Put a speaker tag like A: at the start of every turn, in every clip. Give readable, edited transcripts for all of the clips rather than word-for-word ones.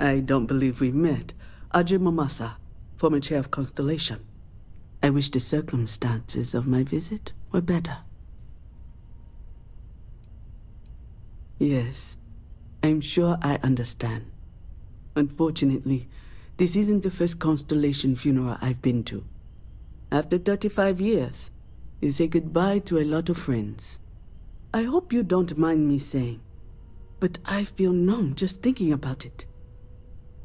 A: I don't believe we've met. Ajay Mamasa, former chair of Constellation. I wish the circumstances of my visit were better. Yes, I'm sure I understand. Unfortunately, this isn't the first Constellation funeral I've been to. After 35 years, you say goodbye to a lot of friends. I hope you don't mind me saying, but I feel numb just thinking about it.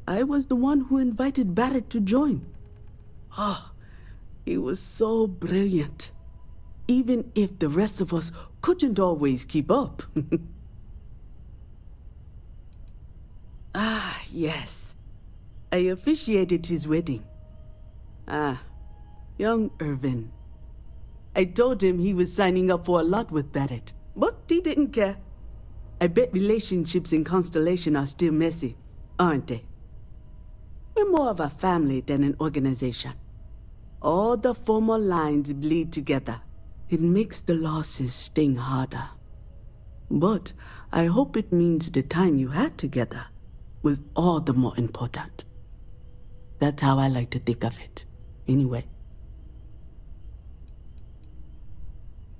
A: I was the one who invited Barrett to join. Oh, he was so brilliant. Even if the rest of us couldn't always keep up. Ah, yes. I officiated his wedding. Ah, young Irvin. I told him he was signing up for a lot with Barrett, but he didn't care. I bet relationships in Constellation are still messy, aren't they? We're more of a family than an organization. All the former lines bleed together. It makes the losses sting harder. But I hope it means the time you had together was all the more important. That's how I like to think of it, anyway.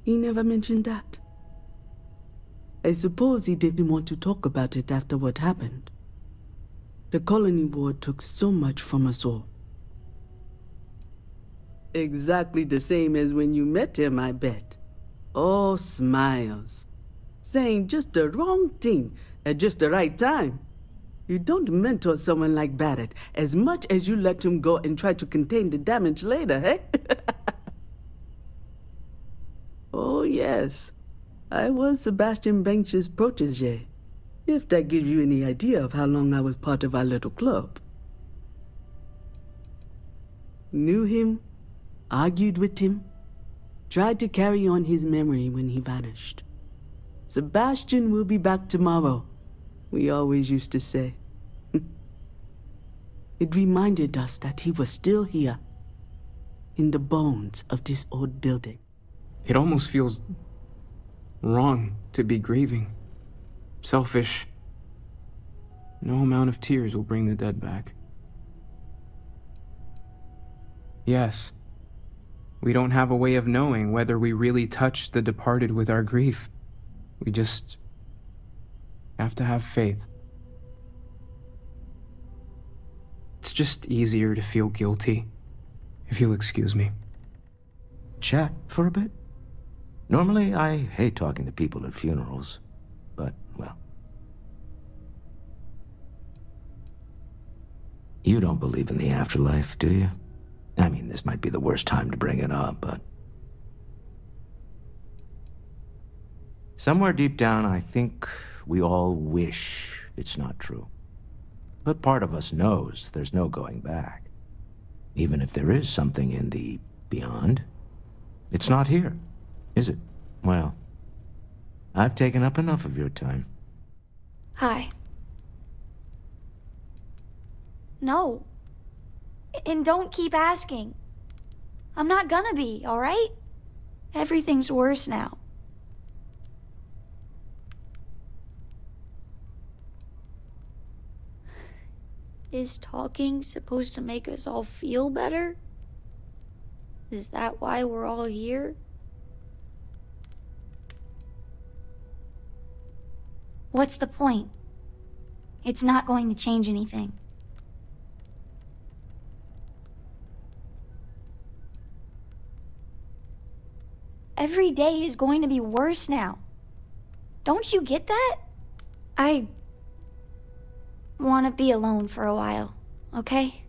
A: He never mentioned that. I suppose he didn't want to talk about it after what happened. The colony war took so much from us all. Exactly the same as when you met him, I bet. All smiles. Saying just the wrong thing at just the right time. You don't mentor someone like Barrett as much as you let him go and try to contain the damage later, eh? Oh, yes. I was Sebastian Banks's protege. If that gives you any idea of how long I was part of our little club. Knew him, argued with him, tried to carry on his memory when he vanished. Sebastian will be back tomorrow, we always used to say. It reminded us that he was still here, in the bones of this old building.
B: It almost feels wrong to be grieving. Selfish. No amount of tears will bring the dead back. Yes, we don't have a way of knowing whether we really touched the departed with our grief. We just have to have faith. It's just easier to feel guilty, if you'll excuse me.
C: Chat for a bit? Normally, I hate talking to people at funerals, but, well. You don't believe in the afterlife, do you? I mean, this might be the worst time to bring it up, but... Somewhere deep down, I think we all wish it's not true. But part of us knows there's no going back. Even if there is something in the beyond, it's not here, is it? Well, I've taken up enough of your time.
D: Hi. No. And don't keep asking. I'm not gonna be, all right? Everything's worse now. Is talking supposed to make us all feel better? Is that why we're all here? What's the point? It's not going to change anything. Every day is going to be worse now. Don't you get that? I want to be alone for a while, okay?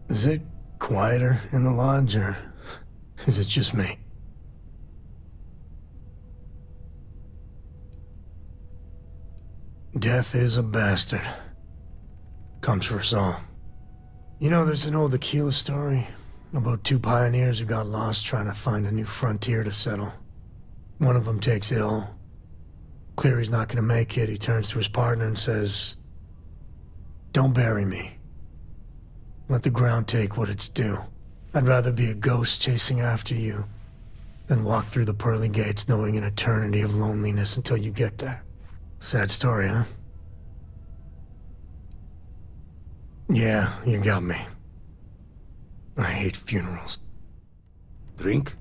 E: Is it quieter in the lodge, or is it just me? Death is a bastard. Comes for us all. You know, there's an old Aquila story about two pioneers who got lost trying to find a new frontier to settle. One of them takes ill. Clear he's not gonna make it, he turns to his partner and says, "Don't bury me. Let the ground take what it's due. I'd rather be a ghost chasing after you than walk through the pearly gates knowing an eternity of loneliness until you get there." Sad story, huh? Yeah, you got me. I hate funerals.
F: Drink?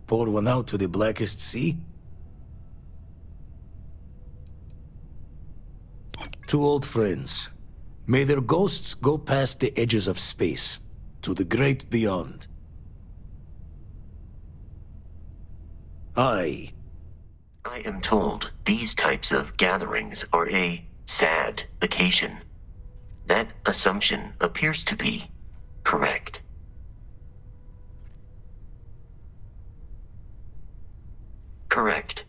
F: Pour one out to the blackest sea? Two old friends. May their ghosts go past the edges of space, to the great beyond. I
G: am told these types of gatherings are a sad occasion. That assumption appears to be correct. Correct.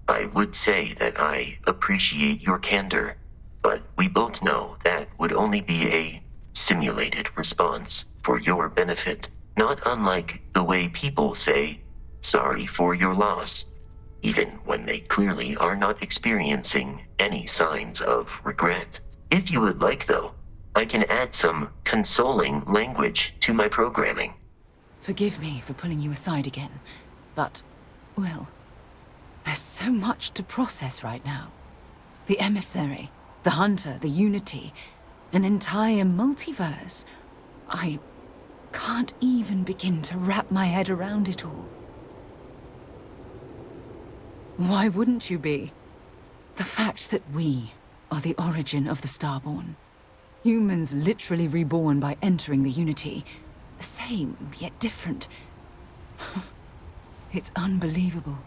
G: I would say that I appreciate your candor, but we both know that would only be a simulated response for your benefit, not unlike the way people say, sorry for your loss, even when they clearly are not experiencing any signs of regret. If you would like, though, I can add some consoling language to my programming.
H: Forgive me for pulling you aside again, but, well, there's so much to process right now. The emissary, the hunter, the unity, an entire multiverse. I can't even begin to wrap my head around it all. Why wouldn't you be? The fact that we are the origin of the Starborn. Humans literally reborn by entering the Unity. The same, yet different. It's unbelievable.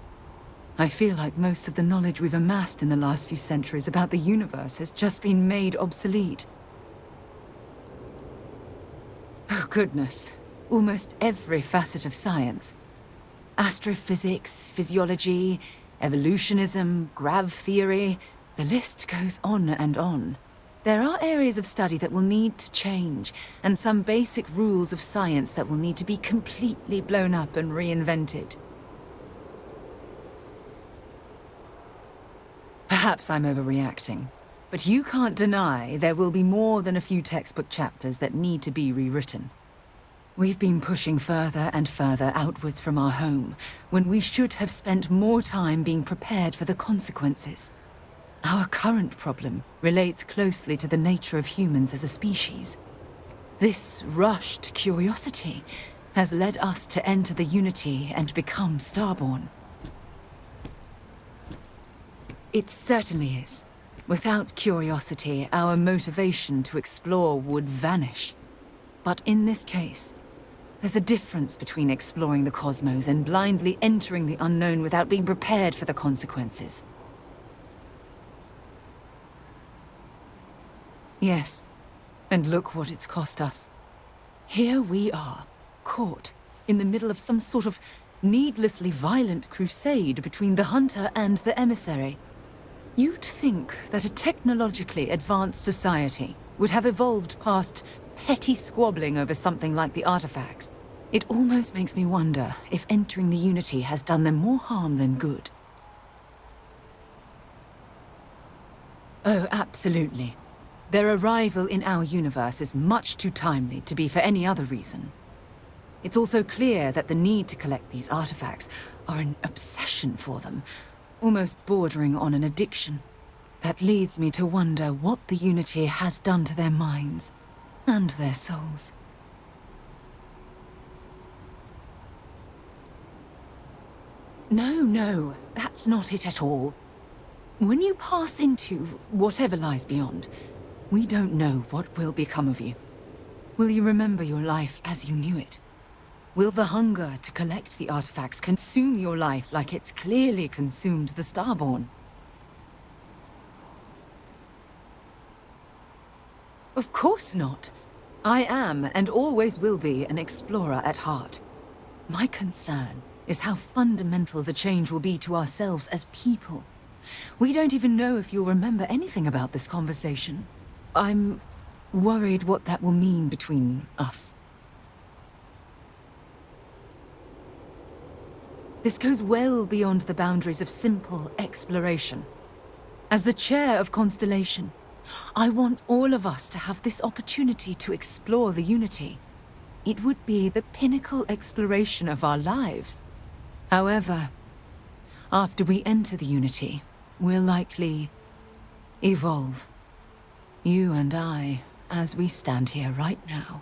H: I feel like most of the knowledge we've amassed in the last few centuries about the universe has just been made obsolete. Oh goodness. Almost every facet of science. Astrophysics, physiology, evolutionism, grav theory, the list goes on and on. There are areas of study that will need to change, and some basic rules of science that will need to be completely blown up and reinvented. Perhaps I'm overreacting, but you can't deny there will be more than a few textbook chapters that need to be rewritten. We've been pushing further and further outwards from our home, when we should have spent more time being prepared for the consequences. Our current problem relates closely to the nature of humans as a species. This rushed curiosity has led us to enter the Unity and become Starborn. It certainly is. Without curiosity, our motivation to explore would vanish. But in this case, there's a difference between exploring the cosmos and blindly entering the unknown without being prepared for the consequences. Yes, and look what it's cost us. Here we are, caught in the middle of some sort of needlessly violent crusade between the hunter and the emissary. You'd think that a technologically advanced society would have evolved past petty squabbling over something like the artifacts. It almost makes me wonder if entering the Unity has done them more harm than good. Oh, absolutely. Their arrival in our universe is much too timely to be for any other reason. It's also clear that the need to collect these artifacts are an obsession for them, almost bordering on an addiction. That leads me to wonder what the Unity has done to their minds and their souls. No, that's not it at all. When you pass into whatever lies beyond, we don't know what will become of you. Will you remember your life as you knew it? Will the hunger to collect the artifacts consume your life like it's clearly consumed the Starborn? Of course not. I am, and always will be, an explorer at heart. My concern is how fundamental the change will be to ourselves as people. We don't even know if you'll remember anything about this conversation. I'm worried what that will mean between us. This goes well beyond the boundaries of simple exploration. As the chair of Constellation, I want all of us to have this opportunity to explore the Unity. It would be the pinnacle exploration of our lives. However, after we enter the Unity, we'll likely evolve. You and I, as we stand here right now,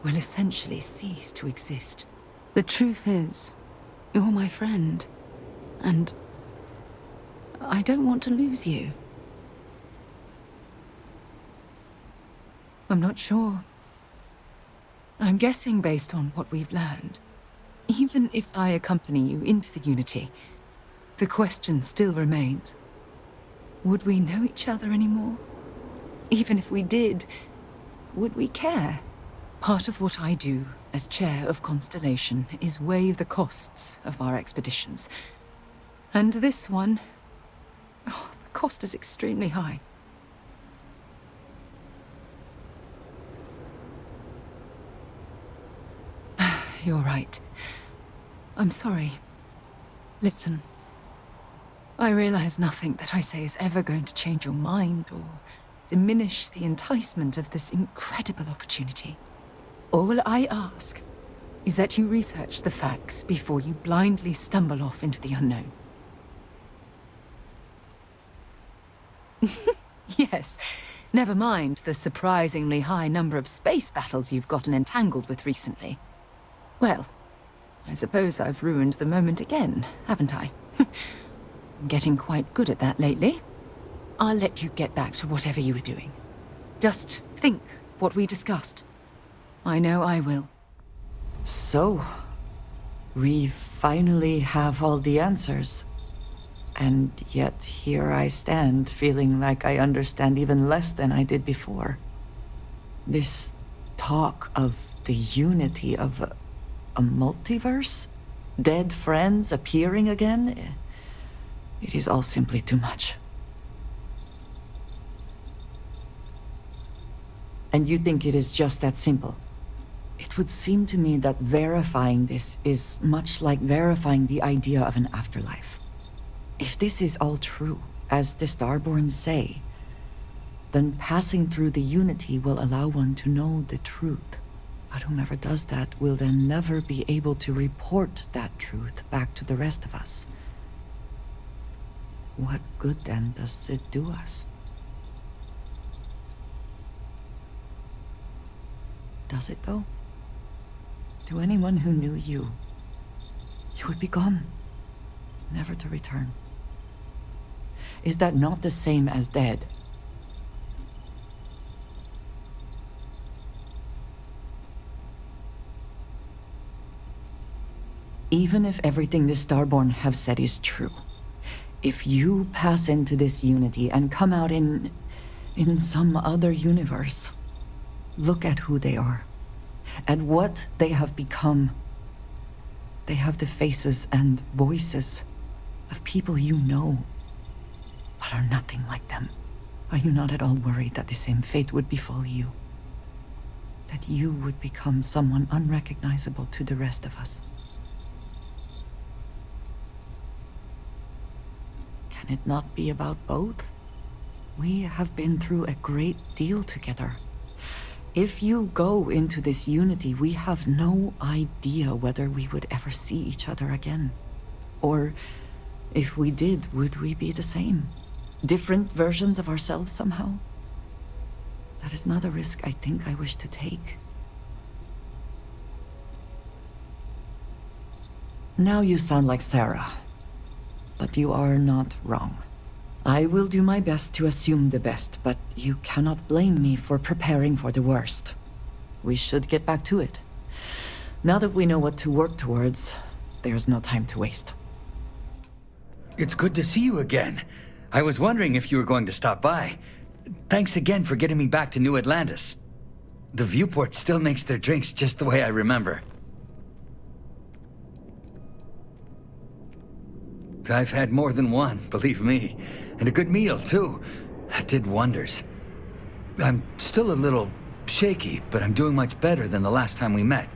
H: will essentially cease to exist. The truth is, you're my friend, and I don't want to lose you. I'm not sure. I'm guessing based on what we've learned. Even if I accompany you into the Unity, the question still remains. Would we know each other anymore? Even if we did, would we care? Part of what I do as chair of Constellation is weigh the costs of our expeditions. And this one, the cost is extremely high. You're right. I'm sorry. Listen, I realize nothing that I say is ever going to change your mind or diminish the enticement of this incredible opportunity. All I ask is that you research the facts before you blindly stumble off into the unknown. Yes, never mind the surprisingly high number of space battles you've gotten entangled with recently. Well, I suppose I've ruined the moment again, haven't I? I'm getting quite good at that lately. I'll let you get back to whatever you were doing. Just think what we discussed. I know I will.
I: So, we finally have all the answers. And yet here I stand, feeling like I understand even less than I did before. This talk of the unity of a multiverse? Dead friends appearing again? It is all simply too much. And you think it is just that simple? It would seem to me that verifying this is much like verifying the idea of an afterlife. If this is all true, as the Starborn say, then passing through the Unity will allow one to know the truth. But whomever does that will then never be able to report that truth back to the rest of us. What good then does it do us? Does it though? To anyone who knew you, you would be gone, never to return. Is that not the same as dead? Even if everything the Starborn have said is true, if you pass into this Unity and come out in some other universe, look at who they are, at what they have become. They have the faces and voices of people you know, but are nothing like them. Are you not at all worried that the same fate would befall you? That you would become someone unrecognizable to the rest of us? Can it not be about both? We have been through a great deal together. If you go into this Unity, we have no idea whether we would ever see each other again. Or, if we did, would we be the same? Different versions of ourselves somehow? That is not a risk I think I wish to take. Now you sound like Sarah. But you are not wrong. I will do my best to assume the best, but you cannot blame me for preparing for the worst. We should get back to it. Now that we know what to work towards, there's no time to waste.
J: It's good to see you again. I was wondering if you were going to stop by. Thanks again for getting me back to New Atlantis. The viewport still makes their drinks just the way I remember. I've had more than one, believe me. And a good meal, too. That did wonders. I'm still a little shaky, but I'm doing much better than the last time we met.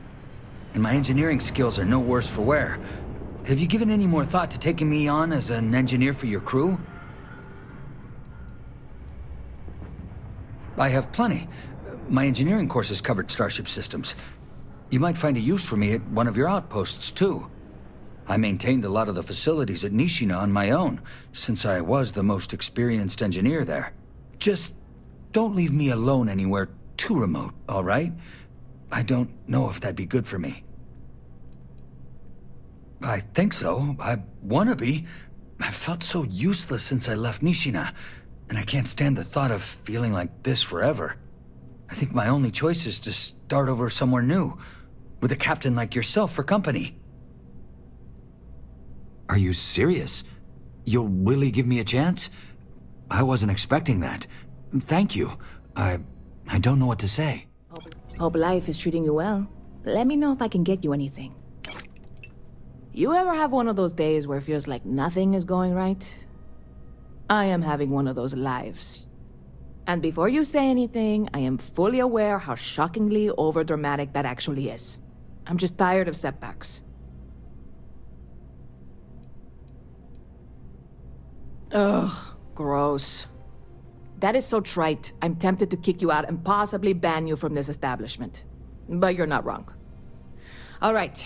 J: And my engineering skills are no worse for wear. Have you given any more thought to taking me on as an engineer for your crew? I have plenty. My engineering courses covered starship systems. You might find a use for me at one of your outposts, too. I maintained a lot of the facilities at Nishina on my own, since I was the most experienced engineer there. Just don't leave me alone anywhere too remote, all right? I don't know if that'd be good for me. I think so. I wanna be. I've felt so useless since I left Nishina, and I can't stand the thought of feeling like this forever. I think my only choice is to start over somewhere new, with a captain like yourself for company. Are you serious? You'll really give me a chance? I wasn't expecting that. Thank you. I don't know what to say.
K: Hope life is treating you well. Let me know if I can get you anything. You ever have one of those days where it feels like nothing is going right? I am having one of those lives. And before you say anything, I am fully aware how shockingly overdramatic that actually is. I'm just tired of setbacks. Ugh, gross. That is so trite. I'm tempted to kick you out and possibly ban you from this establishment. But you're not wrong. All right.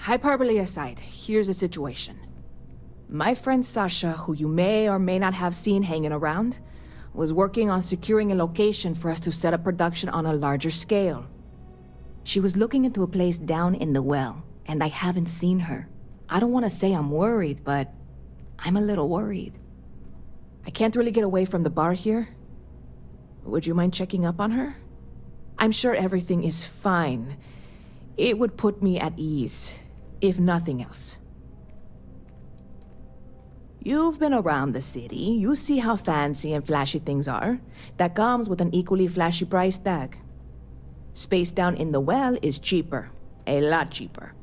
K: Hyperbole aside, here's the situation. My friend Sasha, who you may or may not have seen hanging around, was working on securing a location for us to set up production on a larger scale. She was looking into a place down in the well, and I haven't seen her. I don't want to say I'm worried, but I'm a little worried. I can't really get away from the bar here. Would you mind checking up on her? I'm sure everything is fine. It would put me at ease, if nothing else. You've been around the city. You see how fancy and flashy things are. That comes with an equally flashy price tag. Space down in the well is cheaper. A lot cheaper.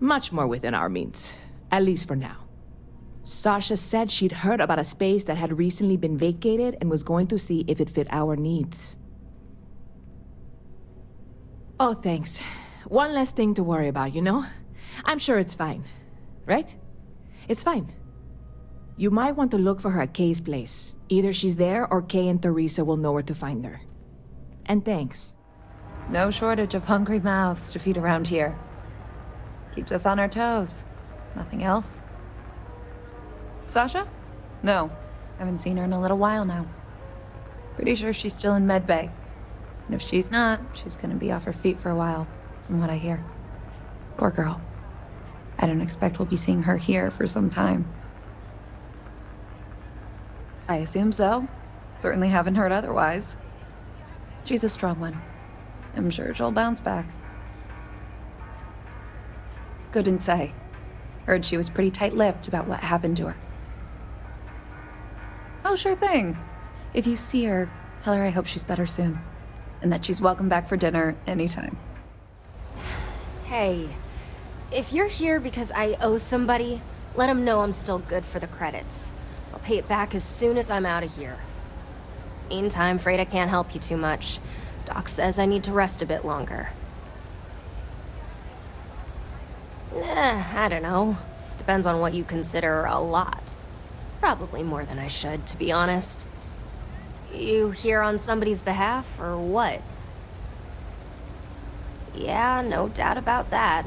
K: Much more within our means. At least for now. Sasha said she'd heard about a space that had recently been vacated and was going to see if it fit our needs. Oh, thanks. One less thing to worry about, you know? I'm sure it's fine. Right? It's fine. You might want to look for her at Kay's place. Either she's there or Kay and Teresa will know where to find her. And thanks.
H: No shortage of hungry mouths to feed around here. Keeps us on our toes. Nothing else? Sasha? No. Haven't seen her in a little while now. Pretty sure she's still in medbay. And if she's not, she's gonna be off her feet for a while, from what I hear. Poor girl. I don't expect we'll be seeing her here for some time. I assume so. Certainly haven't heard otherwise. She's a strong one. I'm sure she'll bounce back. Couldn't say. Heard she was pretty tight-lipped about what happened to her. Oh, sure thing. If you see her, tell her I hope she's better soon. And that she's welcome back for dinner anytime.
L: Hey, if you're here because I owe somebody, let them know I'm still good for the credits. I'll pay it back as soon as I'm out of here. Meantime, afraid I can't help you too much. Doc says I need to rest a bit longer. I don't know. Depends on what you consider a lot. Probably more than I should, to be honest. You here on somebody's behalf, or what? Yeah, no doubt about that.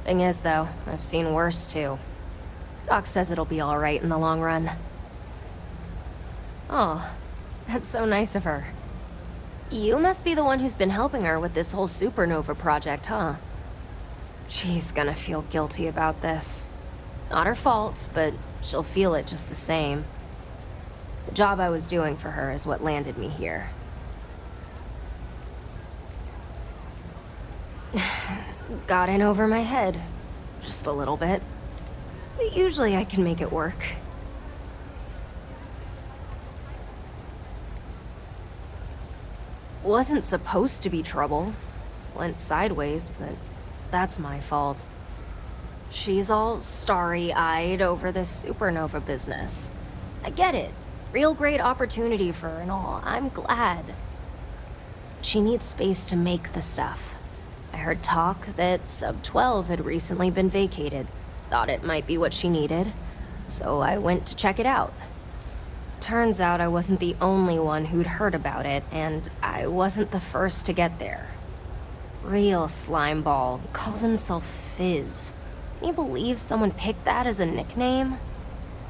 L: Thing is, though, I've seen worse, too. Doc says it'll be alright in the long run. Oh, that's so nice of her. You must be the one who's been helping her with this whole supernova project, huh? She's gonna feel guilty about this. Not her fault, but she'll feel it just the same. The job I was doing for her is what landed me here. Got in over my head. Just a little bit. But usually I can make it work. Wasn't supposed to be trouble. Went sideways, but that's my fault. She's all starry-eyed over this supernova business. I get it. Real great opportunity for her and all. I'm glad. She needs space to make the stuff. I heard talk that Sub-12 had recently been vacated. Thought it might be what she needed, so I went to check it out. Turns out I wasn't the only one who'd heard about it, and I wasn't the first to get there. Real slimeball, calls himself Fizz. Can you believe someone picked that as a nickname?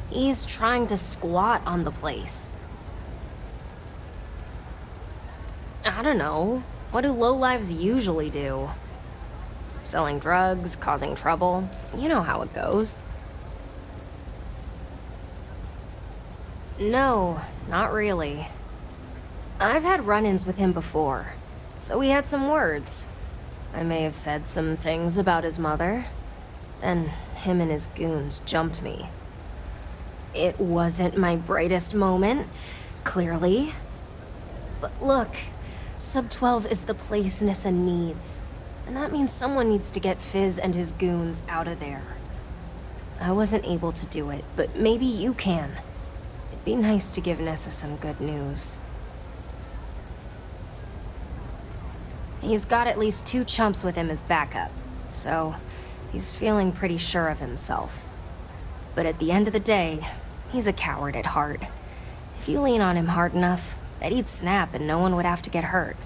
L: He's trying to squat on the place. I don't know. What do lowlives usually do? Selling drugs, causing trouble. You know how it goes. No, not really. I've had run-ins with him before, so we had some words. I may have said some things about his mother. Then him and his goons jumped me. It wasn't my brightest moment, clearly. But look, Sub-12 is the place Nissa needs. And that means someone needs to get Fizz and his goons out of there. I wasn't able to do it, but maybe you can. It'd be nice to give Nissa some good news. He's got at least 2 chumps with him as backup, so he's feeling pretty sure of himself. But at the end of the day, he's a coward at heart. If you lean on him hard enough, bet he'd snap and no one would have to get hurt.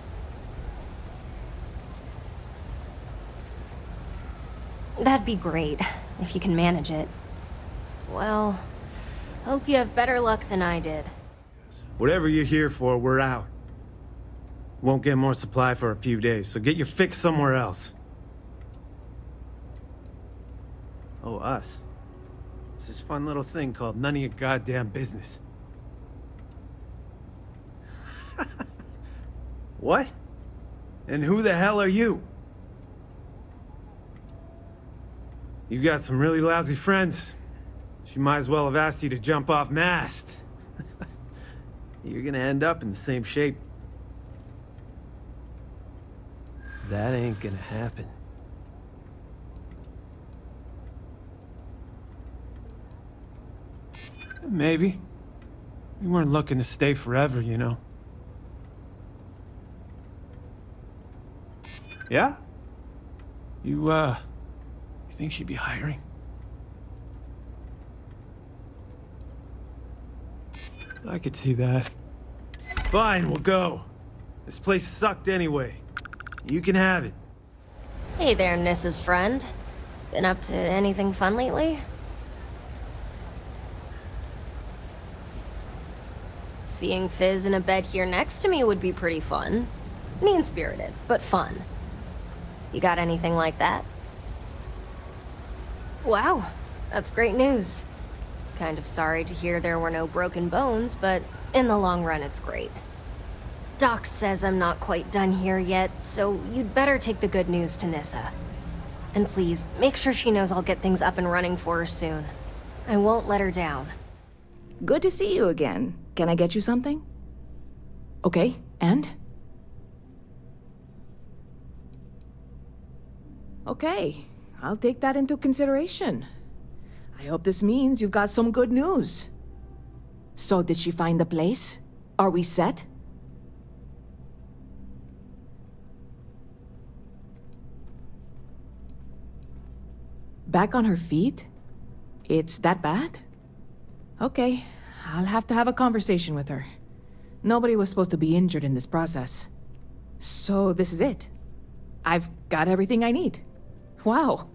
L: That'd be great, if you can manage it. Well, hope you have better luck than I did.
M: Whatever you're here for, we're out. Won't get more supply for a few days, so get your fix somewhere else. Oh, us. It's this fun little thing called none of your goddamn business. What? And who the hell are you? You got some really lousy friends. She might as well have asked you to jump off mast. You're gonna end up in the same shape. That ain't gonna happen. Maybe. We weren't looking to stay forever, you know. Yeah? You think she'd be hiring? I could see that. Fine, we'll go. This place sucked anyway. You can have it.
L: Hey there, Nissa's friend. Been up to anything fun lately? Seeing Fizz in a bed here next to me would be pretty fun. Mean-spirited, but fun. You got anything like that? Wow, that's great news. Kind of sorry to hear there were no broken bones, but in the long run, it's great. Doc says I'm not quite done here yet, so you'd better take the good news to Nissa. And please, make sure she knows I'll get things up and running for her soon. I won't let her down.
K: Good to see you again. Can I get you something? Okay, and? Okay, I'll take that into consideration. I hope this means you've got some good news. So did she find the place? Are we set? Back on her feet? It's that bad? Okay, I'll have to have a conversation with her. Nobody was supposed to be injured in this process. So this is it. I've got everything I need. Wow.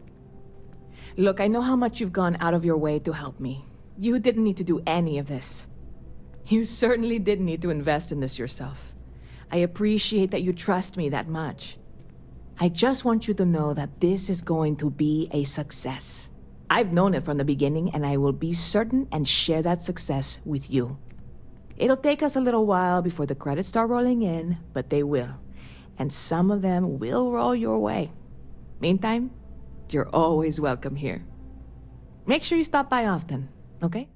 K: Look, I know how much you've gone out of your way to help me. You didn't need to do any of this. You certainly didn't need to invest in this yourself. I appreciate that you trust me that much. I just want you to know that this is going to be a success. I've known it from the beginning, and I will be certain and share that success with you. It'll take us a little while before the credits start rolling in, but they will. And some of them will roll your way. Meantime, you're always welcome here. Make sure you stop by often, okay?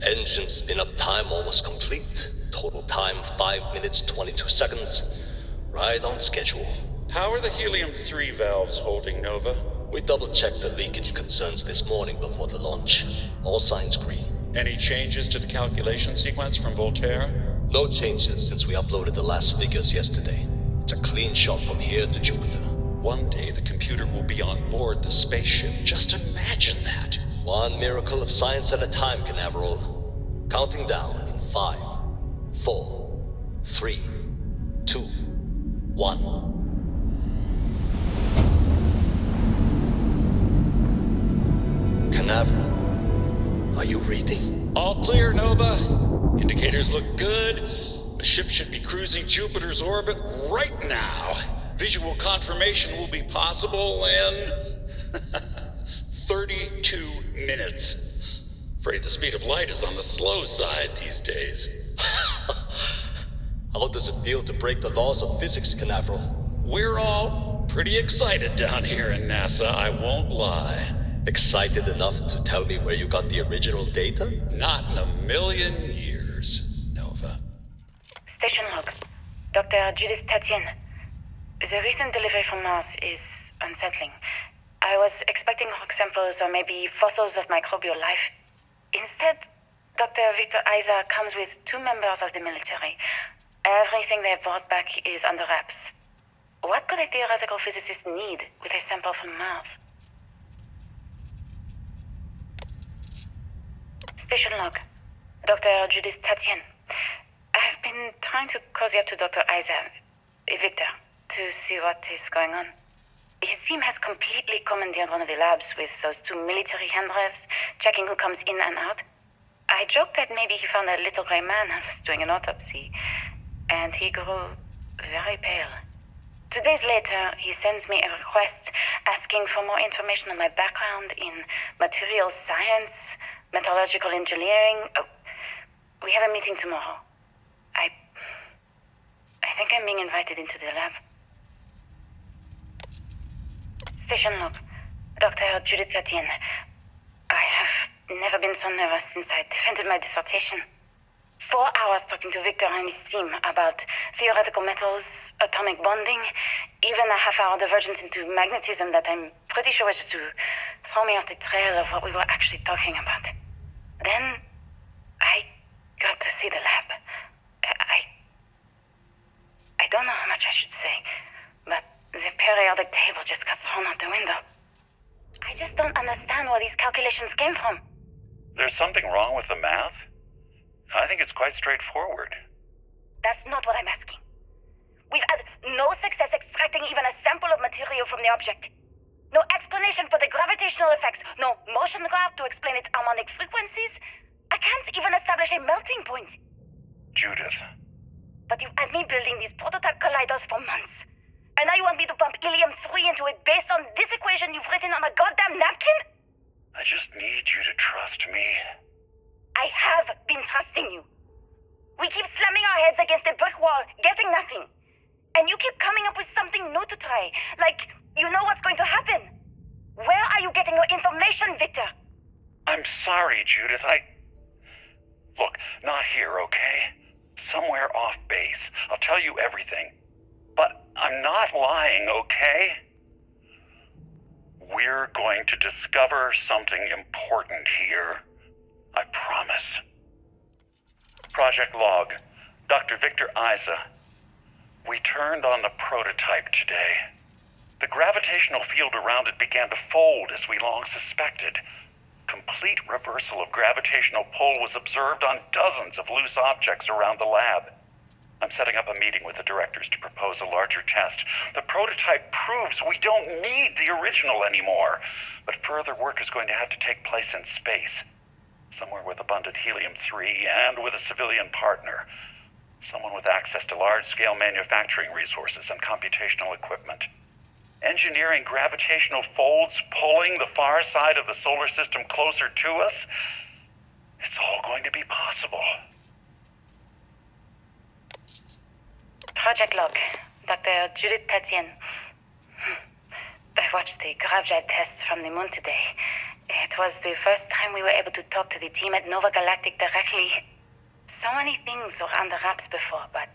N: Engine spin-up time almost complete. Total time 5 minutes 22 seconds. Right on schedule.
O: How are the helium-3 valves holding, Nova?
N: We double-checked the leakage concerns this morning before the launch. All signs green.
O: Any changes to the calculation sequence from Voltaire?
N: No changes since we uploaded the last figures yesterday. It's a clean shot from here to Jupiter.
O: One day the computer will be on board the spaceship. Just imagine that.
N: One miracle of science at a time, Canaveral. Counting down in 5, 4, 3, 2, 1. Canaveral, are you reading?
O: All clear, Nova. Indicators look good. The ship should be cruising Jupiter's orbit right now. Visual confirmation will be possible in 32 minutes. Afraid the speed of light is on the slow side these days.
N: How does it feel to break the laws of physics, Canaveral?
O: We're all pretty excited down here in NASA, I won't lie.
N: Excited enough to tell me where you got the original data?
O: Not in a million years, Nova.
P: Station log. Dr. Judith Tatien. The recent delivery from Mars is unsettling. I was expecting rock samples or maybe fossils of microbial life. Instead, Dr. Victor Isa comes with 2 members of the military. Everything they've brought back is under wraps. What could a theoretical physicist need with a sample from Mars? Station log. Dr. Judith Tatien. I've been trying to cozy up to Dr. Isa, Victor, to see what is going on. His team has completely commandeered one of the labs with those 2 military handlers, checking who comes in and out. I joked that maybe he found a little gray man and was doing an autopsy, and he grew very pale. 2 days later, he sends me a request asking for more information on my background in materials science, metallurgical engineering. Oh, we have a meeting tomorrow. I think I'm being invited into the lab. Station log. Dr. Judith Tatien. I have never been so nervous since I defended my dissertation. 4 hours talking to Victor and his team about theoretical metals, atomic bonding, even a half-hour divergence into magnetism that I'm pretty sure was just to throw me off the trail of what we were actually talking about. Then, I got to see the lab. I don't know how much I should say, but the periodic table just got thrown out the window. I just don't understand where these calculations came from.
Q: There's something wrong with the math? I think it's quite straightforward.
P: That's not what I'm asking. We've had no success extracting even a sample of material from the object. No explanation for the gravitational effects, no motion graph to explain its harmonic frequencies. I can't even establish a melting point.
Q: Judith.
P: But you've had me building these prototype colliders for months. And now you want me to pump helium-3 into it based on this equation you've written on a goddamn napkin?
Q: I just need you to trust me.
P: I have been trusting you. We keep slamming our heads against a brick wall, getting nothing. And you keep coming up with something new to try. Like, you know what's going to happen. Where are you getting your information, Victor?
Q: I'm sorry, Judith. Look, not here, okay? Somewhere off base. I'll tell you everything. But I'm not lying, okay? We're going to discover something important here. I promise. Project Log. Dr. Victor Isa. We turned on the prototype today. The gravitational field around it began to fold as we long suspected. Complete reversal of gravitational pull was observed on dozens of loose objects around the lab. I'm setting up a meeting with the directors to propose a larger test. The prototype proves we don't need the original anymore, but further work is going to have to take place in space, somewhere with abundant helium-3 and with a civilian partner, someone with access to large-scale manufacturing resources and computational equipment. Engineering gravitational folds pulling the far side of the solar system closer to us, it's all going to be possible.
P: Project log. Dr. Judith Tatien. I watched the GravJet tests from the moon today. It was the first time we were able to talk to the team at Nova Galactic directly. So many things were under wraps before, but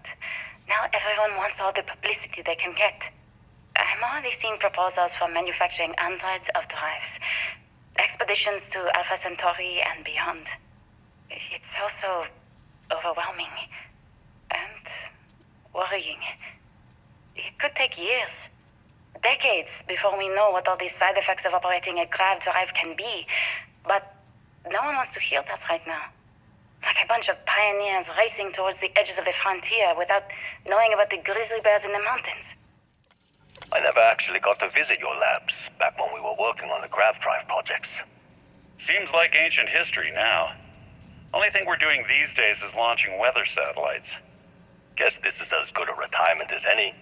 P: now everyone wants all the publicity they can get. I'm already seeing proposals for manufacturing androids of drives, expeditions to Alpha Centauri and beyond. It's also overwhelming and worrying. It could take years, decades, before we know what all these side effects of operating a grav drive can be. But no one wants to hear that right now. Like a bunch of pioneers racing towards the edges of the frontier without knowing about the grizzly bears in the mountains.
Q: I never actually got to visit your labs back when we were working on the grav drive projects. Seems like ancient history now. Only thing we're doing these days is launching weather satellites.
R: Guess this is as good a retirement as any.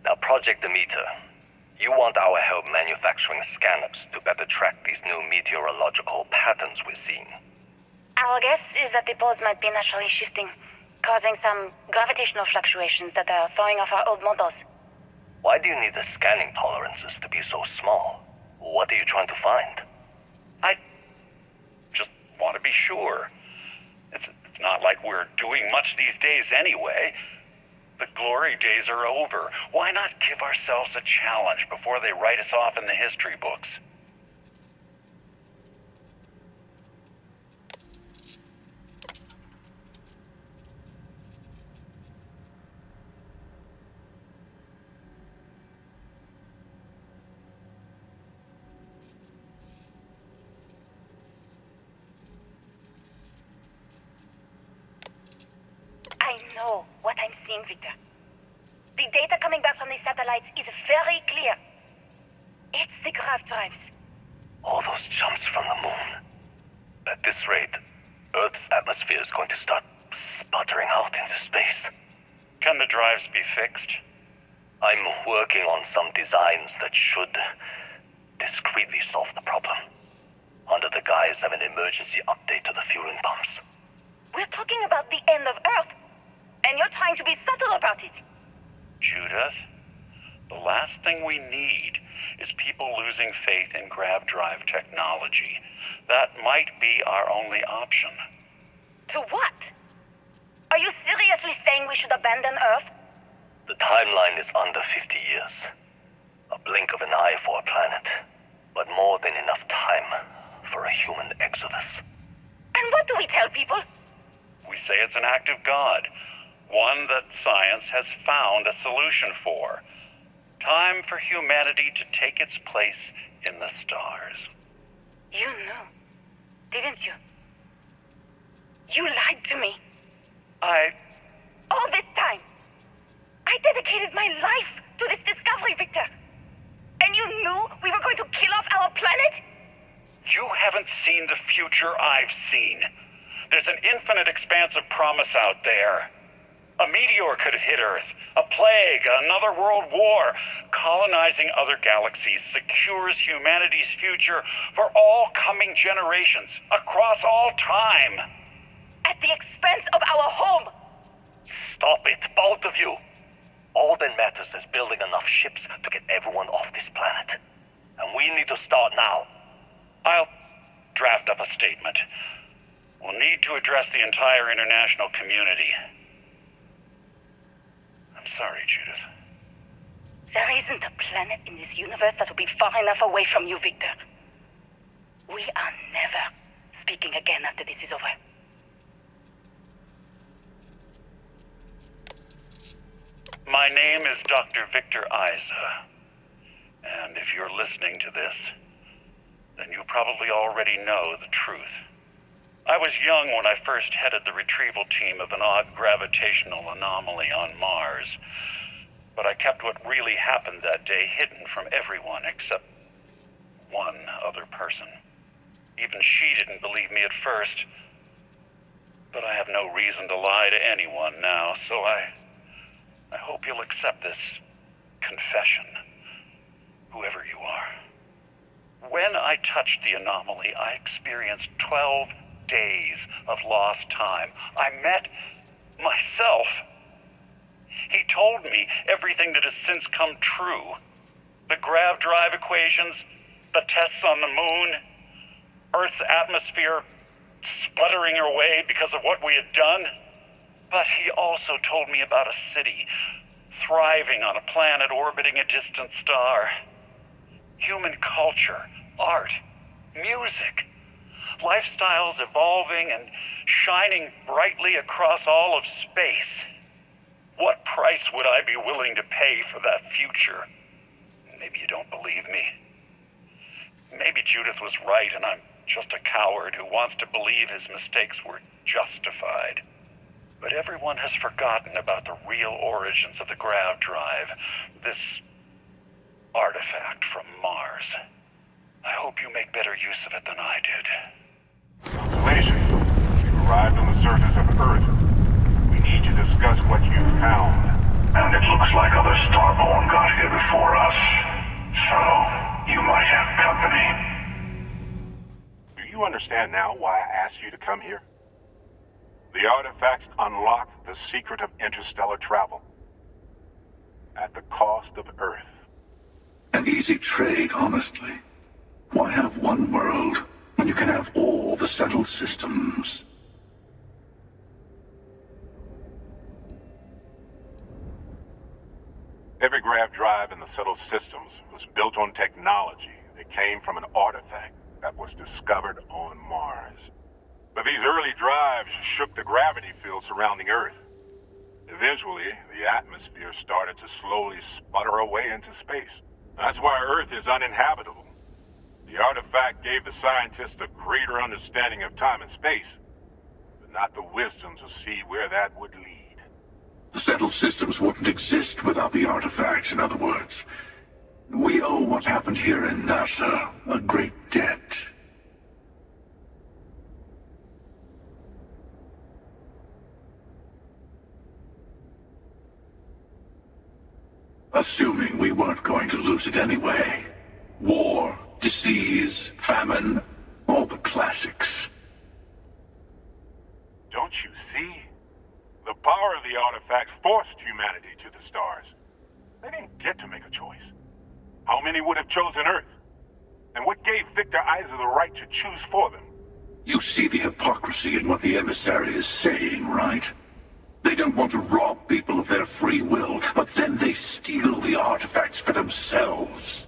R: Now, Project Demeter, you want our help manufacturing scanners to better track these new meteorological patterns we're seeing.
P: Our guess is that the poles might be naturally shifting, causing some gravitational fluctuations that are throwing off our old models.
R: Why do you need the scanning tolerances to be so small? What are you trying to find?
Q: I just want to be sure. It's not like we're doing much these days anyway. The glory days are over. Why not give ourselves a challenge before they write us off in the history books?
P: I know what I'm seeing, Victor. The data coming back from the satellites is very clear. It's the grav drives.
R: All those jumps from the moon. At this rate, Earth's atmosphere is going to start sputtering out into space.
Q: Can the drives be fixed?
R: I'm working on some designs that should discreetly solve the problem, under the guise of an emergency update to the fueling pumps.
P: We're talking about the end of Earth, and you're trying to be subtle about it.
Q: Judith, the last thing we need is people losing faith in grav drive technology. That might be our only option.
P: To what? Are you seriously saying we should abandon Earth?
R: The timeline is under 50 years. A blink of an eye for a planet, but more than enough time for a human exodus.
P: And what do we tell people?
Q: We say it's an act of God, one that science has found a solution for. Time for humanity to take its place in the stars.
P: You knew, didn't you? You lied to me. All this time, I dedicated my life to this discovery, Victor. And you knew we were going to kill off our planet?
Q: You haven't seen the future I've seen. There's an infinite expanse of promise out there. A meteor could hit Earth, a plague, another world war. Colonizing other galaxies secures humanity's future for all coming generations, across all time.
P: At the expense of our home.
R: Stop it, both of you. All that matters is building enough ships to get everyone off this planet. And we need to start now.
Q: I'll draft up a statement. We'll need to address the entire international community. I'm sorry, Judith.
P: There isn't a planet in this universe that will be far enough away from you, Victor. We are never speaking again after this is over.
Q: My name is Dr. Victor Isa. And if you're listening to this, then you probably already know the truth. I was young when I first headed the retrieval team of an odd gravitational anomaly on Mars. But I kept what really happened that day hidden from everyone except one other person. Even she didn't believe me at first. But I have no reason to lie to anyone now, so I hope you'll accept this confession, whoever you are. When I touched the anomaly, I experienced 12 days of lost time. I met myself. He told me everything that has since come true. The grav drive equations, the tests on the moon, Earth's atmosphere sputtering away because of what we had done. But he also told me about a city thriving on a planet orbiting a distant star. Human culture, art, music, lifestyles evolving and shining brightly across all of space. What price would I be willing to pay for that future? Maybe you don't believe me. Maybe Judith was right and I'm just a coward who wants to believe his mistakes were justified. But everyone has forgotten about the real origins of the grav drive, this artifact from Mars. I hope you make better use of it than I did.
S: Constellation, you've arrived on the surface of Earth. We need to discuss what you found.
T: And it looks like other Starborn got here before us. So, you might have company.
S: Do you understand now why I asked you to come here? The artifacts unlock the secret of interstellar travel. At the cost of Earth.
T: An easy trade, honestly. Why have one world when you can have all the settled systems?
S: Every grav drive in the settled systems was built on technology that came from an artifact that was discovered on Mars. But these early drives shook the gravity field surrounding Earth. Eventually, the atmosphere started to slowly sputter away into space. That's why Earth is uninhabitable. The artifact gave the scientists a greater understanding of time and space, but not the wisdom to see where that would lead.
T: The settled systems wouldn't exist without the artifacts, in other words. We owe what happened here in NASA a great debt. Assuming we weren't going to lose it anyway. War, disease, famine, all the classics.
S: Don't you see? The power of the artifact forced humanity to the stars. They didn't get to make a choice. How many would have chosen Earth? And what gave Victor Isa the right to choose for them?
T: You see the hypocrisy in what the emissary is saying, right? They don't want to rob people of their free will, but then they steal the artifacts for themselves.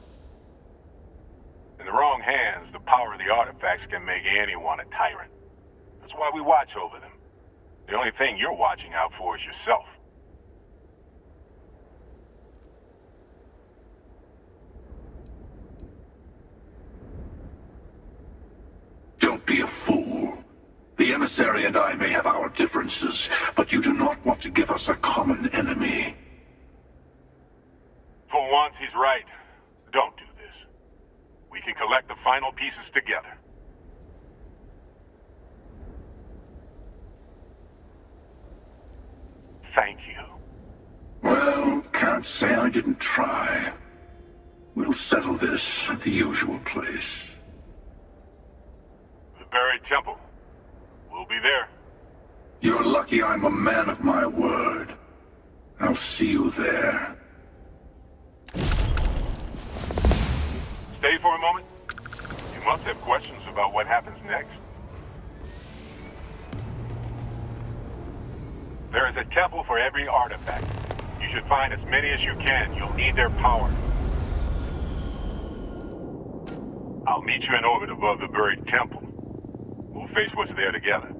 S: In the wrong hands, the power of the artifacts can make anyone a tyrant. That's why we watch over them. The only thing you're watching out for is yourself.
T: Don't be a fool. The emissary and I may have our differences, but you do not want to give us a common enemy.
S: For once, he's right. Don't do this. We can collect the final pieces together. Thank you.
T: Well, can't say I didn't try. We'll settle this at the usual place.
S: The buried temple. We'll be there.
T: You're lucky I'm a man of my word. I'll see you there.
S: Stay for a moment. You must have questions about what happens next. There is a temple for every artifact. You should find as many as you can. You'll need their power. I'll meet you in orbit above the buried temple. We'll face what's there together.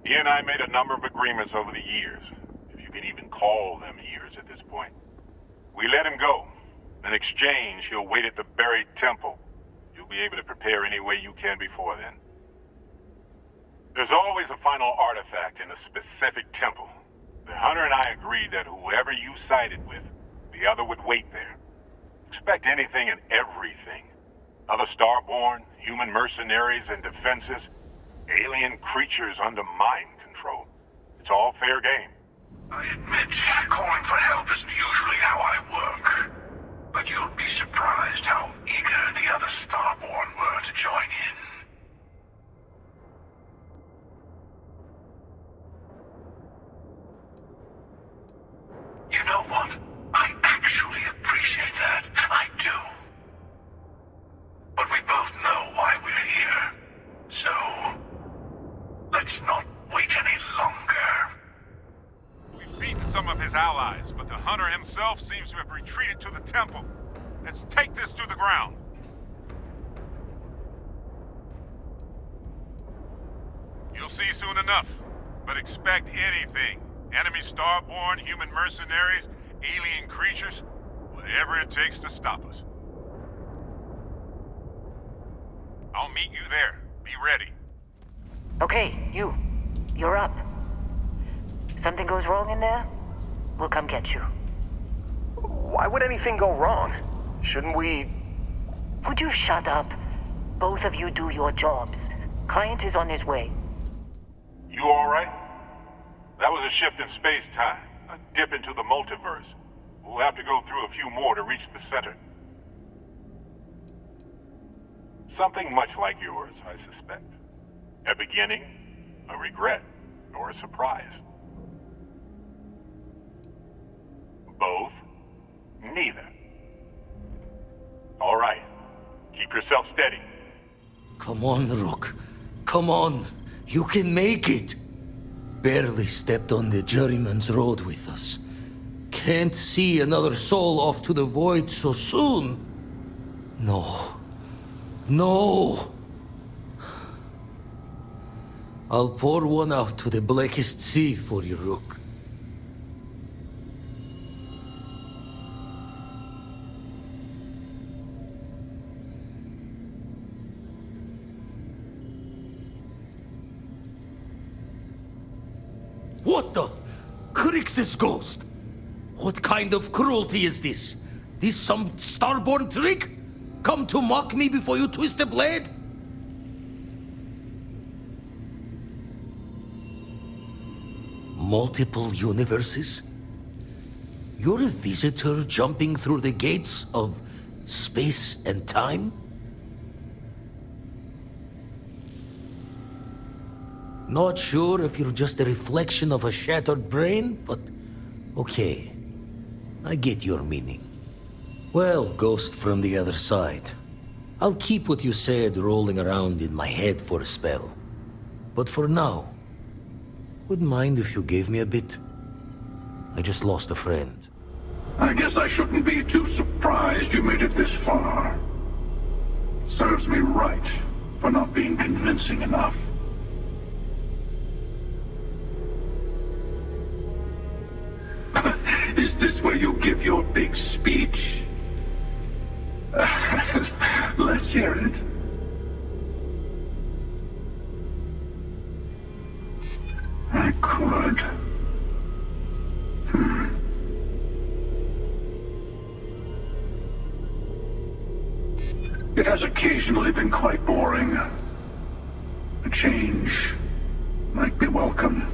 S: He and I made a number of agreements over the years, if you can even call them years at this point. We let him go. In exchange, he'll wait at the buried temple. You'll be able to prepare any way you can before then. There's always a final artifact in a specific temple. The hunter and I agreed that whoever you sided with, the other would wait there. Expect anything and everything. Other Starborn, human mercenaries and defenses, alien creatures under mind control. It's all fair game.
T: I admit, calling for help isn't usually how I work. But you'll be surprised how eager the other Starborn were to join in. You know what? I actually appreciate that. I do. But we both know why we're here. So, let's not wait any longer.
S: We've beaten some of his allies, but the hunter himself seems to have retreated to the temple. Let's take this to the ground. You'll see soon enough, but expect anything. Enemy Starborn, human mercenaries, alien creatures, whatever it takes to stop us. I'll meet you there. Be ready.
U: Okay, you're up. Something goes wrong in there, we'll come get you.
V: Why would anything go wrong? Shouldn't we...
U: Would you shut up? Both of you do your jobs. Client is on his way.
S: You alright? That was a shift in space-time, a dip into the multiverse. We'll have to go through a few more to reach the center. Something much like yours, I suspect. A beginning, a regret, or a surprise. Both? Neither. All right. Keep yourself steady.
F: Come on, Rook. Come on. You can make it. Barely stepped on the juryman's road with us. Can't see another soul off to the void so soon. No. No. I'll pour one out to the blackest sea for you, Rook. What the? Crix's ghost? What kind of cruelty is this? This some starborn trick? Come to mock me before you twist the blade? Multiple universes? You're a visitor jumping through the gates of space and time? Not sure if you're just a reflection of a shattered brain, but okay. I get your meaning. Well, ghost from the other side. I'll keep what you said rolling around in my head for a spell. But for now, wouldn't mind if you gave me a bit. I just lost a friend.
T: I guess I shouldn't be too surprised you made it this far. Serves me right for not being convincing enough. Is this where you give your big speech? Let's hear it. I could. It has occasionally been quite boring. A change might be welcome.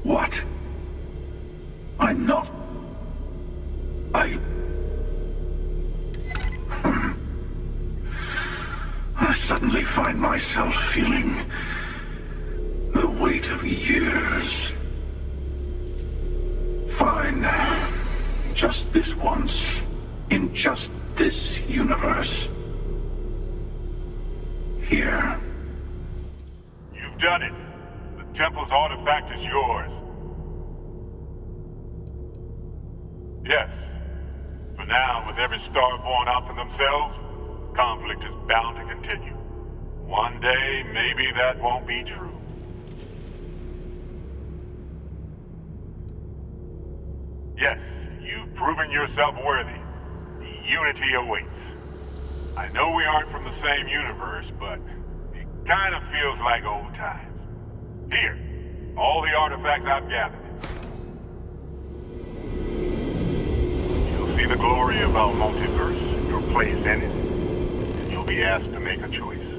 T: What? I'm not... I suddenly find myself feeling the weight of years. Fine. Just this once. In just this universe. Here.
S: You've done it. The Temple's artifact is yours. Yes. For now, with every star born out for themselves, conflict is bound to continue. One day, maybe that won't be true. Yes, you've proven yourself worthy. Unity awaits. I know we aren't from the same universe, but it kind of feels like old times. Here, all the artifacts I've gathered. You'll see the glory of our multiverse, your place in it, and you'll be asked to make a choice.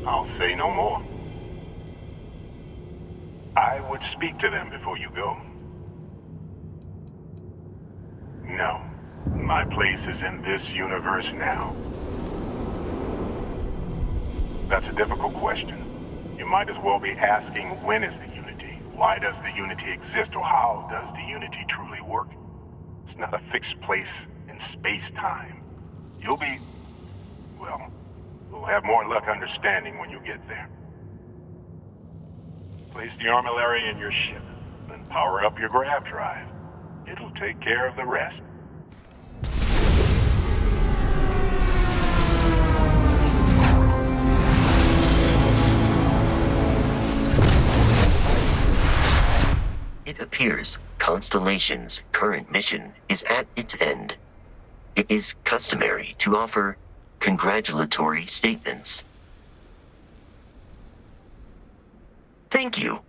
S: I'll say no more. I would speak to them before you go. No. My place is in this universe now. That's a difficult question. You might as well be asking, when is the Unity? Why does the Unity exist, or how does the Unity truly work? It's not a fixed place in space-time. You'll be... well, you'll have more luck understanding when you get there. Place the armillary in your ship, then power up your grav drive. It'll take care of the rest.
G: It appears Constellation's current mission is at its end. It is customary to offer congratulatory statements. Thank you.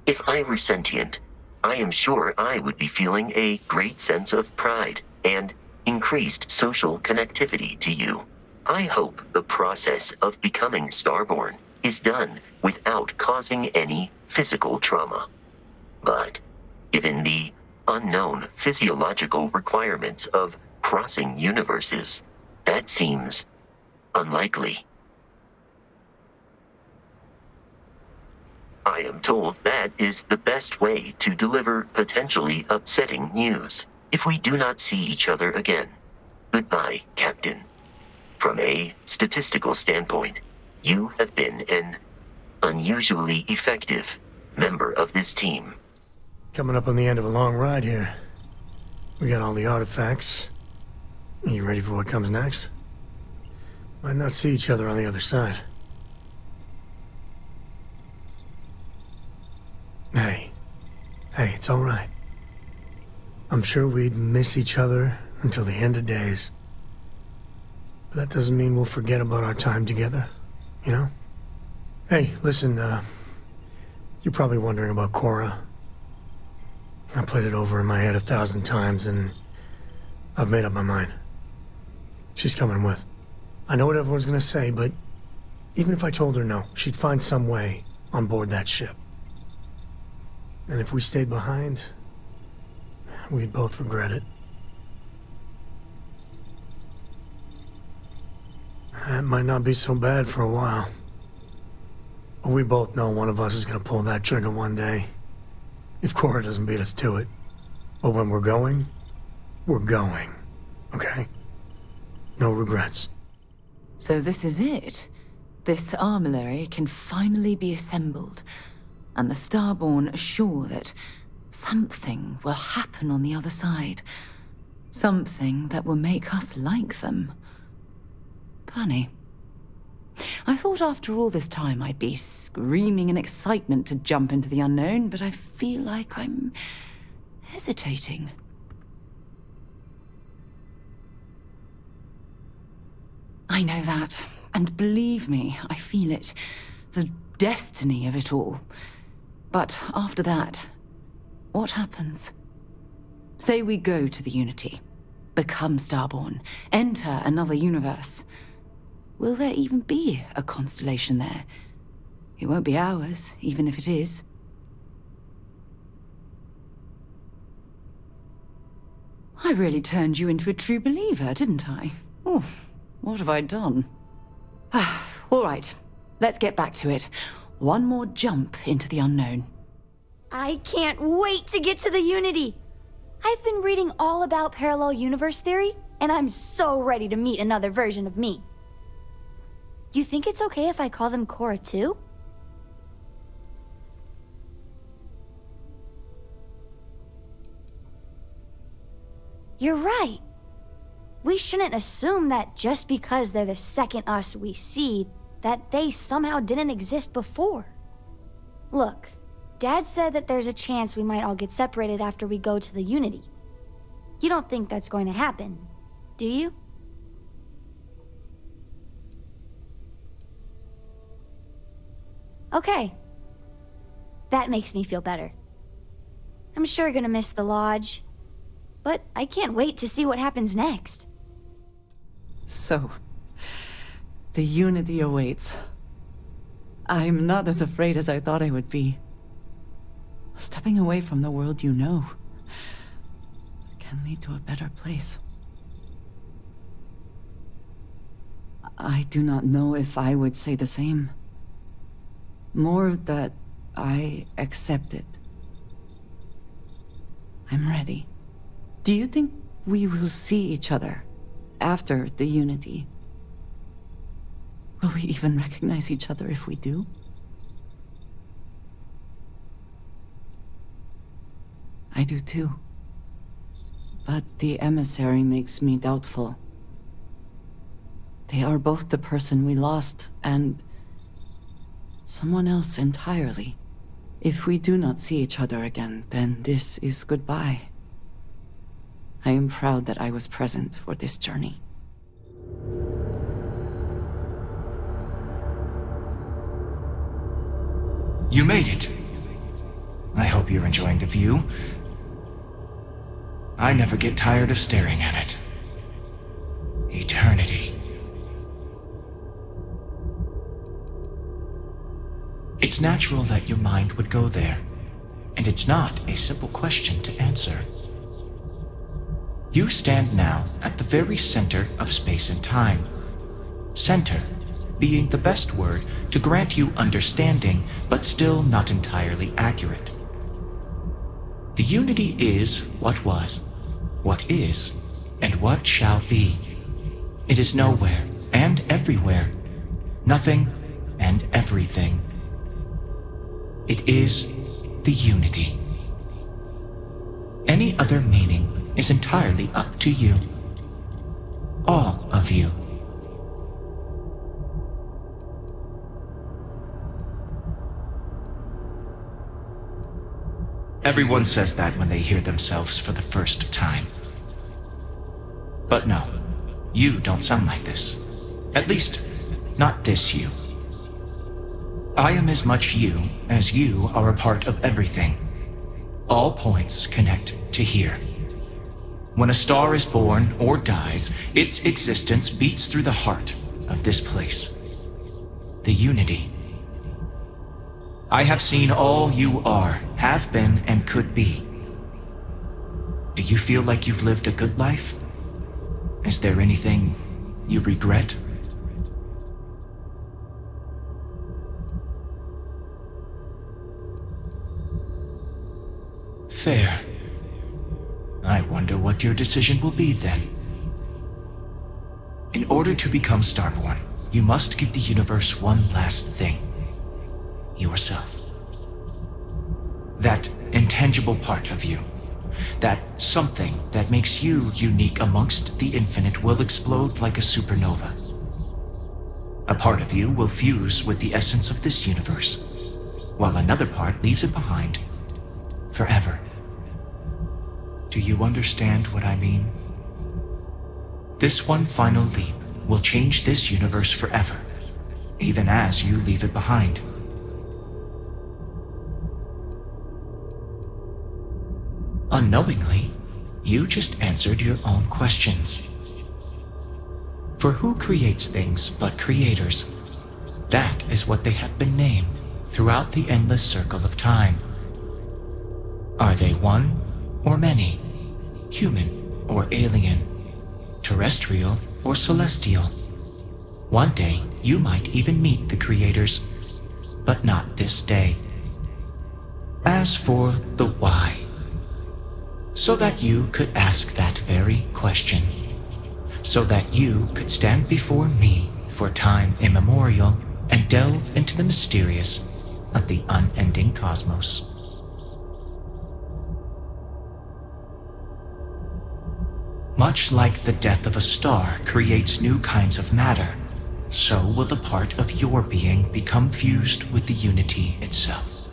G: If I were sentient, I am sure I would be feeling a great sense of pride and increased social connectivity to you. I hope the process of becoming Starborn is done without causing any physical trauma. But given the unknown physiological requirements of crossing universes, that seems unlikely. I am told that is the best way to deliver potentially upsetting news if we do not see each other again. Goodbye, Captain. From a statistical standpoint, you have been an unusually effective member of this team.
E: Coming up on the end of a long ride here. We got all the artifacts. Are you ready for what comes next? Might not see each other on the other side. Hey, it's all right. I'm sure we'd miss each other until the end of days. But that doesn't mean we'll forget about our time together, you know? Hey, listen, you're probably wondering about Cora. I played it over in my head 1,000 times, and I've made up my mind. She's coming with. I know what everyone's gonna say, but even if I told her no, she'd find some way on board that ship. And if we stayed behind, we'd both regret it. That might not be so bad for a while. But we both know one of us is gonna pull that trigger one day. If Cora doesn't beat us to it. But when we're going, okay? No regrets.
H: So this is it. This armillary can finally be assembled, and the Starborn are sure that something will happen on the other side. Something that will make us like them. Funny. I thought after all this time I'd be screaming in excitement to jump into the unknown, but I feel like I'm hesitating. I know that, and believe me, I feel it. The destiny of it all. But after that, what happens? Say we go to the Unity, become Starborn, enter another universe. Will there even be a constellation there? It won't be ours, even if it is. I really turned you into a true believer, didn't I? Oh, what have I done? All right, let's get back to it. One more jump into the unknown.
D: I can't wait to get to the Unity! I've been reading all about parallel universe theory, and I'm so ready to meet another version of me. You think it's okay if I call them Cora too? You're right. We shouldn't assume that just because they're the second us we see, that they somehow didn't exist before. Look, Dad said that there's a chance we might all get separated after we go to the Unity. You don't think that's going to happen, do you? Okay. That makes me feel better. I'm sure gonna miss the lodge, but I can't wait to see what happens next.
I: So, the Unity awaits. I'm not as afraid as I thought I would be. Stepping away from the world you know can lead to a better place. I do not know if I would say the same. More that I accept it. I'm ready. Do you think we will see each other after the Unity? Will we even recognize each other if we do? I do too. But the emissary makes me doubtful. They are both the person we lost and someone else entirely. If we do not see each other again, then this is goodbye. I am proud that I was present for this journey.
A: You made it. I hope you're enjoying the view. I never get tired of staring at it. Eternity. It's natural that your mind would go there, and it's not a simple question to answer. You stand now at the very center of space and time. Center being the best word to grant you understanding, but still not entirely accurate. The unity is what was, what is, and what shall be. It is nowhere and everywhere, nothing and everything. It is the unity. Any other meaning is entirely up to you. All of you. Everyone says that when they hear themselves for the first time. But no, you don't sound like this. At least, not this you. I am as much you as you are a part of everything. All points connect to here. When a star is born or dies, its existence beats through the heart of this place. The unity. I have seen all you are, have been, and could be. Do you feel like you've lived a good life? Is there anything you regret? Fair. I wonder what your decision will be then. In order to become Starborn, you must give the universe one last thing. Yourself. That intangible part of you. That something that makes you unique amongst the infinite will explode like a supernova. A part of you will fuse with the essence of this universe, while another part leaves it behind forever. Do you understand what I mean? This one final leap will change this universe forever, even as you leave it behind. Unknowingly, you just answered your own questions. For who creates things but creators? That is what they have been named throughout the endless circle of time. Are they one or many? Human or alien? Terrestrial or celestial? One day, you might even meet the creators, but not this day. As for the why, so that you could ask that very question, so that you could stand before me for time immemorial and delve into the mysterious of the unending cosmos. Much like the death of a star creates new kinds of matter, so will the part of your being become fused with the unity itself.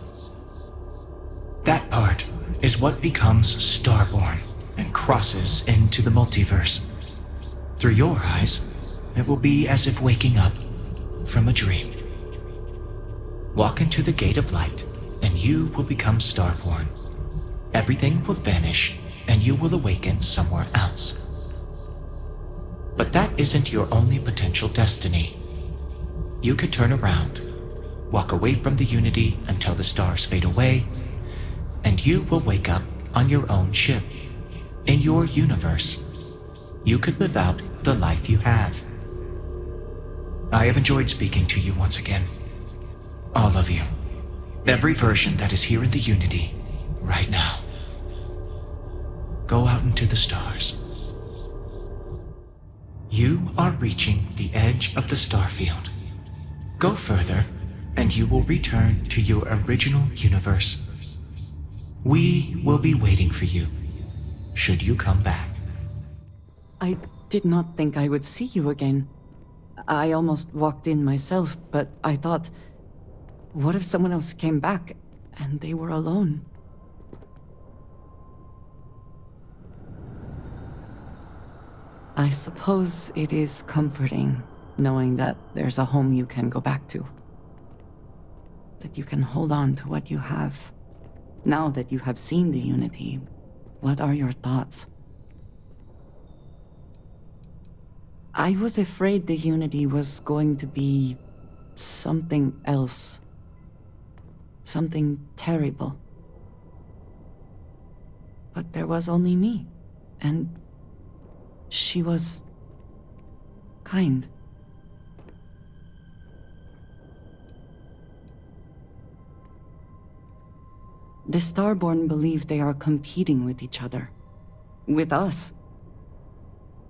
A: That part is what becomes Starborn and crosses into the multiverse. Through your eyes, it will be as if waking up from a dream. Walk into the gate of light, and you will become Starborn. Everything will vanish, and you will awaken somewhere else. But that isn't your only potential destiny. You could turn around, walk away from the unity until the stars fade away, and you will wake up on your own ship, in your universe. You could live out the life you have. I have enjoyed speaking to you once again. All of you. Every version that is here in the Unity, right now. Go out into the stars. You are reaching the edge of the Starfield. Go further, and you will return to your original universe. We will be waiting for you, should you come back.
I: I did not think I would see you again. I almost walked in myself, but I thought, what if someone else came back and they were alone? I suppose it is comforting knowing that there's a home you can go back to. That you can hold on to what you have. Now that you have seen the Unity, what are your thoughts? I was afraid the Unity was going to be something else. something terrible. But there was only me, and she was kind. The Starborn believe they are competing with each other. With us.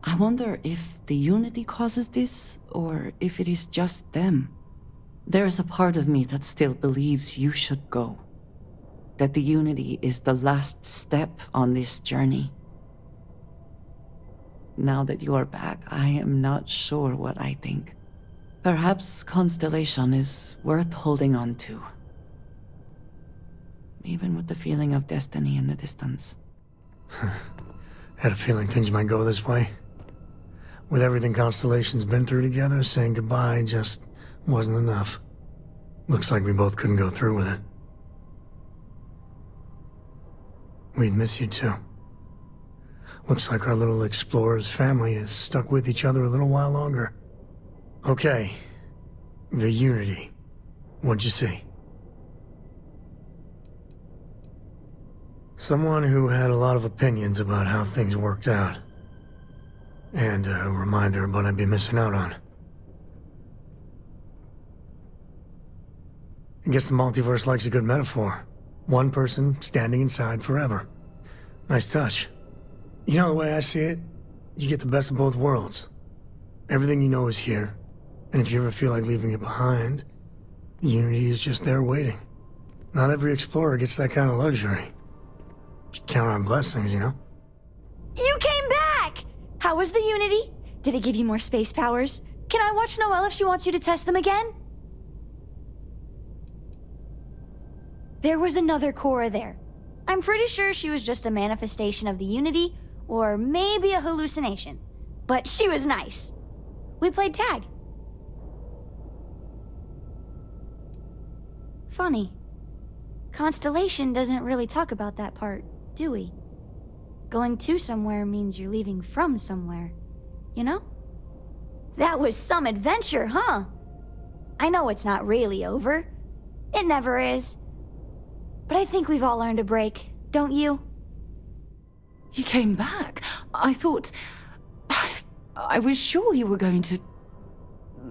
I: I wonder if the Unity causes this, or if it is just them. There's a part of me that still believes you should go. That the Unity is the last step on this journey. Now that you are back, I am not sure what I think. Perhaps Constellation is worth holding on to. Even with the feeling of destiny in the distance.
E: Had a feeling things might go this way. With everything Constellation's been through together, saying goodbye just wasn't enough. Looks like we both couldn't go through with it. We'd miss you too. Looks like our little explorer's family is stuck with each other a little while longer. Okay. The Unity. What'd you see? Someone who had a lot of opinions about how things worked out. And a reminder of what I'd be missing out on. I guess the multiverse likes a good metaphor. One person standing inside forever. Nice touch. You know the way I see it? You get the best of both worlds. Everything you know is here. And if you ever feel like leaving it behind, Unity is just there waiting. Not every explorer gets that kind of luxury. Just count on blessings, you know?
D: You came back! How was the Unity? Did it give you more space powers? Can I watch Noelle if she wants you to test them again? There was another Cora there. I'm pretty sure she was just a manifestation of the Unity, or maybe a hallucination. But she was nice. We played tag. Funny. Constellation doesn't really talk about that part, do we? Going to somewhere means you're leaving from somewhere, you know? That was some adventure, huh? I know it's not really over. It never is. But I think we've all earned a break, don't you?
H: You came back? I thought... I was sure you were going to...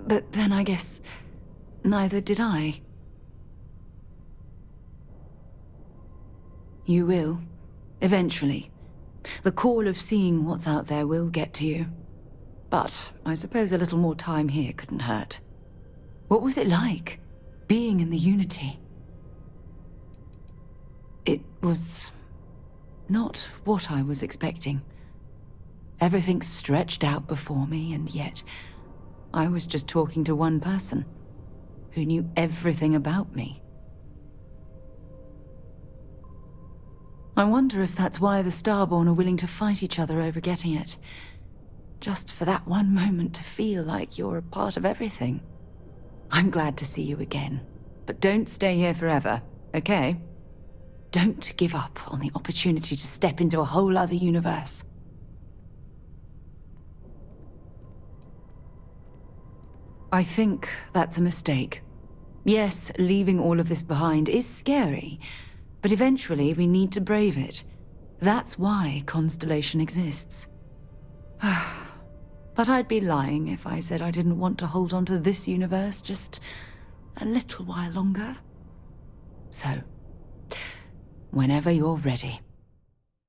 H: But then I guess... neither did I. You will. Eventually. The call of seeing what's out there will get to you. But I suppose a little more time here couldn't hurt. What was it like, being in the Unity? It was... not what I was expecting. Everything stretched out before me, and yet I was just talking to one person who knew everything about me. I wonder if that's why the Starborn are willing to fight each other over getting it. Just for that one moment to feel like you're a part of everything. I'm glad to see you again, but don't stay here forever, okay? Don't give up on the opportunity to step into a whole other universe. I think that's a mistake. Yes, leaving all of this behind is scary, but eventually we need to brave it. That's why Constellation exists. But I'd be lying if I said I didn't want to hold on to this universe just a little while longer. So, whenever you're ready.